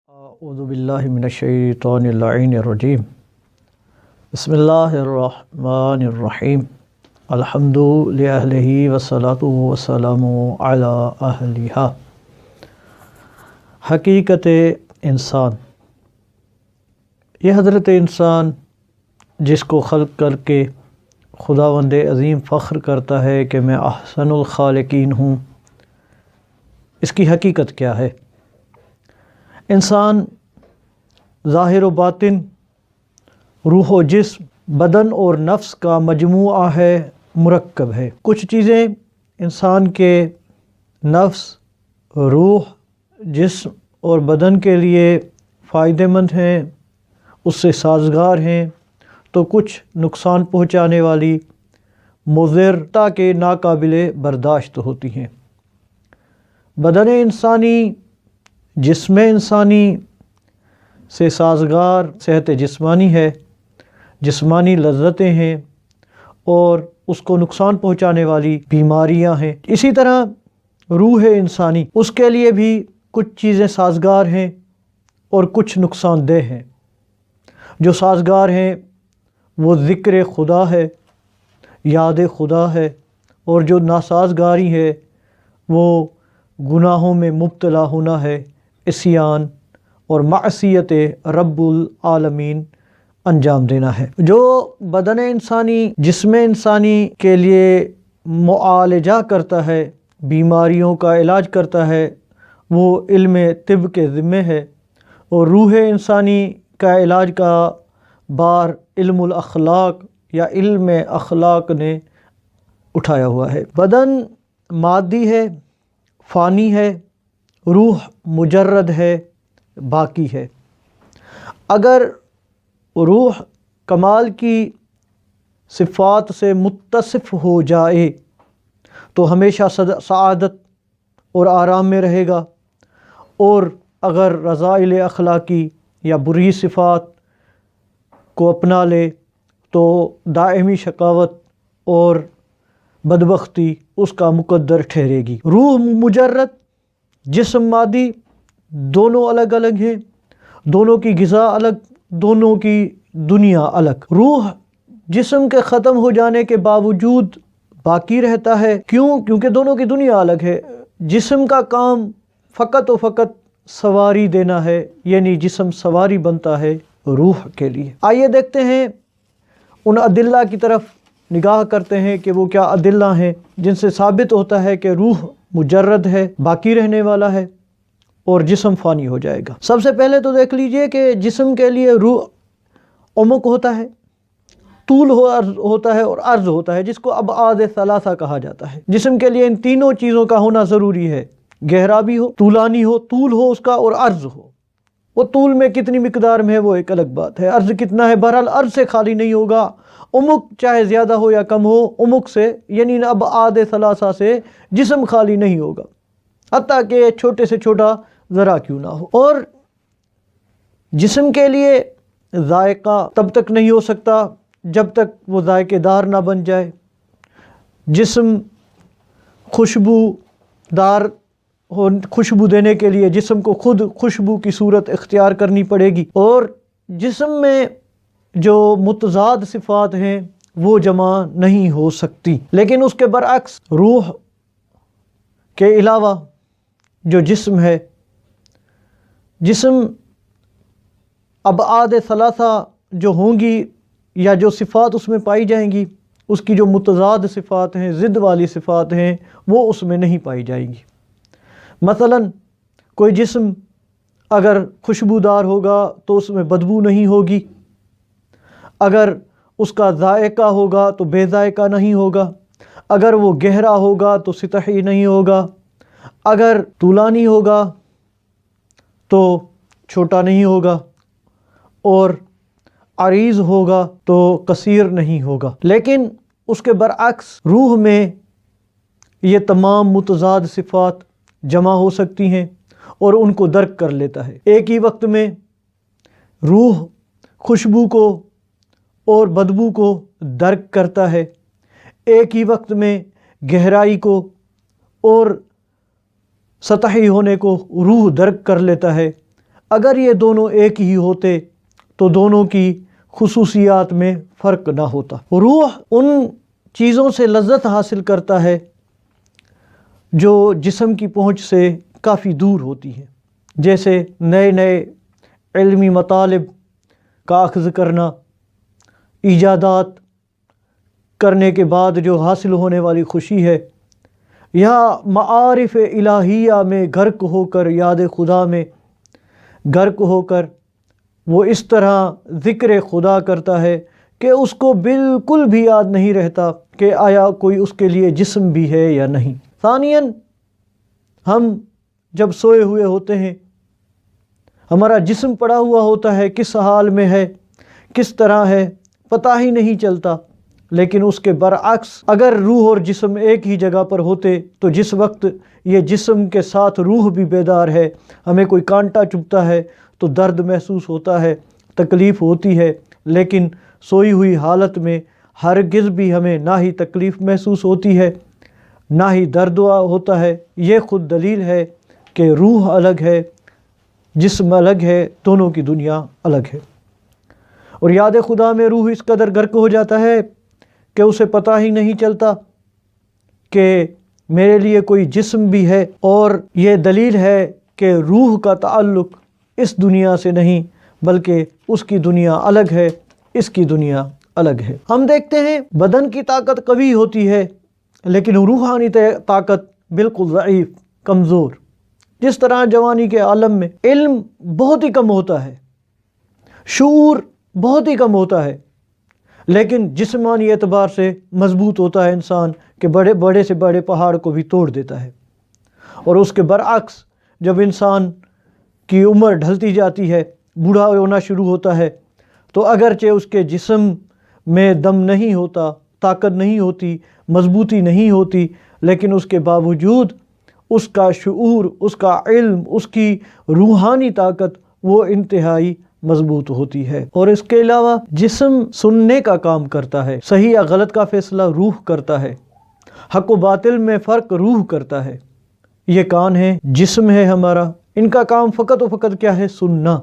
اعوذ باللہ من الشیطان اللعین الرجیم بسم اللہ الرحمن الرحیم الحمد للہ والصلاۃ والسلام علی اہلہا۔ حقیقت انسان، یہ حضرت انسان جس کو خلق کر کے خداوند عظیم فخر کرتا ہے کہ میں احسن الخالقین ہوں، اس کی حقیقت کیا ہے؟ انسان ظاہر و باطن، روح و جسم، بدن اور نفس کا مجموعہ ہے، مرکب ہے۔ کچھ چیزیں انسان کے نفس، روح، جسم اور بدن کے لیے فائدہ مند ہیں، اس سے سازگار ہیں، تو کچھ نقصان پہنچانے والی، مضر تاکہ ناقابل برداشت ہوتی ہیں۔ بدن انسانی، جسم انسانی سے سازگار صحت جسمانی ہے، جسمانی لذتیں ہیں، اور اس کو نقصان پہنچانے والی بیماریاں ہیں۔ اسی طرح روح انسانی، اس کے لیے بھی کچھ چیزیں سازگار ہیں اور کچھ نقصان دہ ہیں۔ جو سازگار ہیں وہ ذکر خدا ہے، یاد خدا ہے، اور جو ناسازگاری ہے وہ گناہوں میں مبتلا ہونا ہے، عصیان اور معصیت رب العالمین انجام دینا ہے۔ جو بدن انسانی، جسم انسانی کے لیے معالجہ کرتا ہے، بیماریوں کا علاج کرتا ہے، وہ علم طب کے ذمے ہے، اور روح انسانی کا علاج کا بار علم الاخلاق یا علم اخلاق نے اٹھایا ہوا ہے۔ بدن مادی ہے، فانی ہے، روح مجرد ہے، باقی ہے۔ اگر روح کمال کی صفات سے متصف ہو جائے تو ہمیشہ سعادت اور آرام میں رہے گا، اور اگر رذائل اخلاقی یا بری صفات کو اپنا لے تو دائمی شقاوت اور بدبختی اس کا مقدر ٹھہرے گی۔ روح مجرد، جسم مادی، دونوں الگ الگ ہیں، دونوں کی غذا الگ، دونوں کی دنیا الگ۔ روح جسم کے ختم ہو جانے کے باوجود باقی رہتا ہے، کیونکہ دونوں کی دنیا الگ ہے۔ جسم کا کام فقط و فقط سواری دینا ہے، یعنی جسم سواری بنتا ہے روح کے لیے۔ آئیے دیکھتے ہیں، ان ادلہ کی طرف نگاہ کرتے ہیں کہ وہ کیا ادلہ ہیں جن سے ثابت ہوتا ہے کہ روح مجرد ہے، باقی رہنے والا ہے، اور جسم فانی ہو جائے گا۔ سب سے پہلے تو دیکھ لیجئے کہ جسم کے لیے روح عمق ہوتا ہے، طول ہوتا ہے اور عرض ہوتا ہے، جس کو ابعاد ثلاثہ کہا جاتا ہے۔ جسم کے لیے ان تینوں چیزوں کا ہونا ضروری ہے، گہرا بھی ہو، طولانی ہو، طول ہو اس کا، اور عرض ہو۔ وہ طول میں کتنی مقدار میں ہے وہ ایک الگ بات ہے، عرض کتنا ہے، بہرحال عرض سے خالی نہیں ہوگا۔ عمق چاہے زیادہ ہو یا کم ہو، عمق سے یعنی ابعاد ثلاثہ سے جسم خالی نہیں ہوگا، حتیٰ کہ چھوٹے سے چھوٹا ذرا کیوں نہ ہو۔ اور جسم کے لیے ذائقہ تب تک نہیں ہو سکتا جب تک وہ ذائقے دار نہ بن جائے۔ جسم خوشبو دار خوشبو دینے کے لیے جسم کو خود خوشبو کی صورت اختیار کرنی پڑے گی، اور جسم میں جو متضاد صفات ہیں وہ جمع نہیں ہو سکتی۔ لیکن اس کے برعکس روح کے علاوہ جو جسم ہے، جسم ابعاد ثلاثہ جو ہوں گی یا جو صفات اس میں پائی جائیں گی، اس کی جو متضاد صفات ہیں، ضد والی صفات ہیں، وہ اس میں نہیں پائی جائیں گی۔ مثلا کوئی جسم اگر خوشبودار ہوگا تو اس میں بدبو نہیں ہوگی، اگر اس کا ذائقہ ہوگا تو بے ذائقہ نہیں ہوگا، اگر وہ گہرا ہوگا تو سطحی نہیں ہوگا، اگر طولانی ہوگا تو چھوٹا نہیں ہوگا، اور عریض ہوگا تو قصیر نہیں ہوگا۔ لیکن اس کے برعکس روح میں یہ تمام متضاد صفات جمع ہو سکتی ہیں اور ان کو درک کر لیتا ہے۔ ایک ہی وقت میں روح خوشبو کو اور بدبو کو درک کرتا ہے، ایک ہی وقت میں گہرائی کو اور سطحی ہونے کو روح درک کر لیتا ہے، اگر یہ دونوں ایک ہی ہوتے تو دونوں کی خصوصیات میں فرق نہ ہوتا۔ روح ان چیزوں سے لذت حاصل کرتا ہے جو جسم کی پہنچ سے کافی دور ہوتی ہیں، جیسے نئے نئے علمی مطالب کا اخذ کرنا، ایجادات کرنے کے بعد جو حاصل ہونے والی خوشی ہے، یا معارف الہیہ میں غرق ہو کر، یاد خدا میں غرق ہو کر وہ اس طرح ذکر خدا کرتا ہے کہ اس کو بالکل بھی یاد نہیں رہتا کہ آیا کوئی اس کے لیے جسم بھی ہے یا نہیں۔ ثانیاً، ہم جب سوئے ہوئے ہوتے ہیں، ہمارا جسم پڑا ہوا ہوتا ہے، کس حال میں ہے، کس طرح ہے، پتہ ہی نہیں چلتا۔ لیکن اس کے برعکس اگر روح اور جسم ایک ہی جگہ پر ہوتے تو جس وقت یہ جسم کے ساتھ روح بھی بیدار ہے، ہمیں کوئی کانٹا چبھتا ہے تو درد محسوس ہوتا ہے، تکلیف ہوتی ہے، لیکن سوئی ہوئی حالت میں ہرگز بھی ہمیں نہ ہی تکلیف محسوس ہوتی ہے نہ ہی درد ہوتا ہے۔ یہ خود دلیل ہے کہ روح الگ ہے، جسم الگ ہے، دونوں کی دنیا الگ ہے۔ اور یاد خدا میں روح اس قدر غرق ہو جاتا ہے کہ اسے پتہ ہی نہیں چلتا کہ میرے لیے کوئی جسم بھی ہے، اور یہ دلیل ہے کہ روح کا تعلق اس دنیا سے نہیں بلکہ اس کی دنیا الگ ہے، اس کی دنیا الگ ہے۔ ہم دیکھتے ہیں بدن کی طاقت قوی ہوتی ہے لیکن روحانی طاقت بالکل ضعیف، کمزور۔ جس طرح جوانی کے عالم میں علم بہت ہی کم ہوتا ہے، شعور بہت ہی کم ہوتا ہے، لیکن جسمانی اعتبار سے مضبوط ہوتا ہے انسان کہ بڑے سے بڑے پہاڑ کو بھی توڑ دیتا ہے۔ اور اس کے برعکس جب انسان کی عمر ڈھلتی جاتی ہے، بوڑھا ہونا شروع ہوتا ہے، تو اگرچہ اس کے جسم میں دم نہیں ہوتا، طاقت نہیں ہوتی، مضبوطی نہیں ہوتی، لیکن اس کے باوجود اس کا شعور، اس کا علم، اس کی روحانی طاقت وہ انتہائی مضبوط ہوتی ہے۔ اور اس کے علاوہ جسم سننے کا کام کرتا ہے، صحیح یا غلط کا فیصلہ روح کرتا ہے، حق و باطل میں فرق روح کرتا ہے۔ یہ کان ہے، جسم ہے ہمارا، ان کا کام فقط و فقط کیا ہے؟ سننا،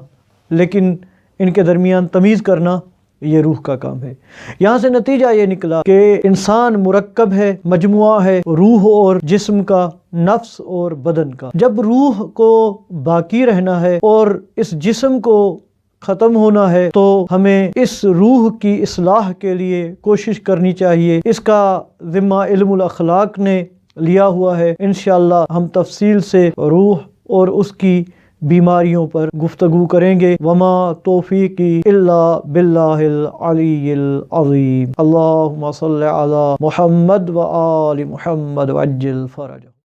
لیکن ان کے درمیان تمیز کرنا یہ روح کا کام ہے۔ یہاں سے نتیجہ یہ نکلا کہ انسان مرکب ہے، مجموعہ ہے روح اور جسم کا، نفس اور بدن کا۔ جب روح کو باقی رہنا ہے اور اس جسم کو ختم ہونا ہے تو ہمیں اس روح کی اصلاح کے لیے کوشش کرنی چاہیے۔ اس کا ذمہ علم الاخلاق نے لیا ہوا ہے۔ انشاءاللہ ہم تفصیل سے روح اور اس کی بیماریوں پر گفتگو کریں گے۔ وما توفیقی الا باللہ العلی العظیم۔ اللہم صل علی محمد و آل محمد وعجل فرجہ۔